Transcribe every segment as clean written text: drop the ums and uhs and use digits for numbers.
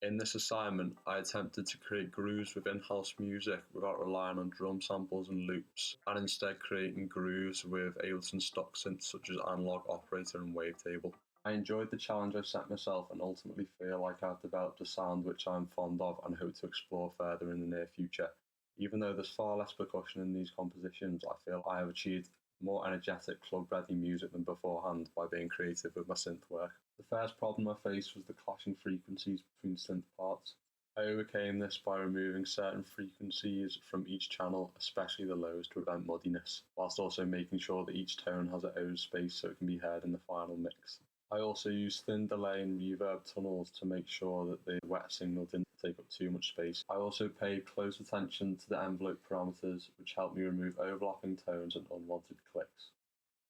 In this assignment, I attempted to create grooves within house music without relying on drum samples and loops, and instead creating grooves with Ableton stock synths such as Analog Operator and Wavetable. I enjoyed the challenge I set myself and ultimately feel like I've developed a sound which I'm fond of and hope to explore further in the near future. Even though there's far less percussion in these compositions, I feel I have achieved more energetic club-ready music than beforehand by being creative with my synth work. The first problem I faced was the clashing frequencies between synth parts. I overcame this by removing certain frequencies from each channel, especially the lows, to prevent muddiness, whilst also making sure that each tone has its own space so it can be heard in the final mix. I also used thin delay and reverb tunnels to make sure that the wet signal didn't take up too much space. I also paid close attention to the envelope parameters, which helped me remove overlapping tones and unwanted clicks.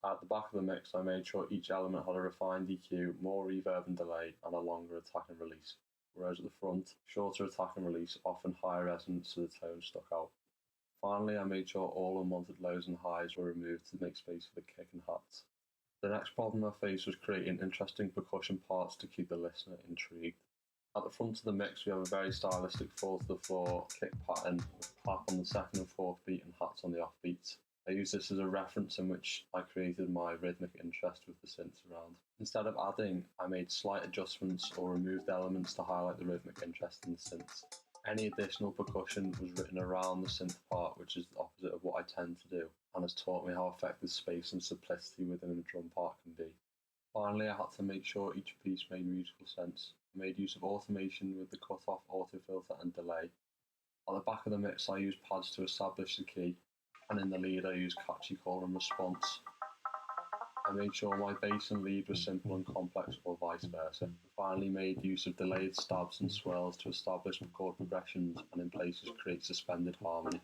At the back of the mix, I made sure each element had a refined EQ, more reverb and delay, and a longer attack and release, whereas at the front, shorter attack and release, often higher resonance so the tone stuck out. Finally, I made sure all unwanted lows and highs were removed to make space for the kick and hats. The next problem I faced was creating interesting percussion parts to keep the listener intrigued. At the front of the mix, we have a very stylistic fall to the floor kick pattern with clap on the second and fourth beat and hats on the off beats. I use this as a reference in which I created my rhythmic interest with the synths around. Instead of adding, I made slight adjustments or removed elements to highlight the rhythmic interest in the synths. Any additional percussion was written around the synth part, which is the opposite of what I tend to do, and has taught me how effective space and simplicity within a drum part can be. Finally, I had to make sure each piece made musical sense. I made use of automation with the cut-off, autofilter and delay. At the back of the mix, I used pads to establish the key, and in the lead I used catchy call and response. I made sure my bass and lead were simple and complex or vice versa. I finally made use of delayed stabs and swirls to establish chord progressions and in places create suspended harmony.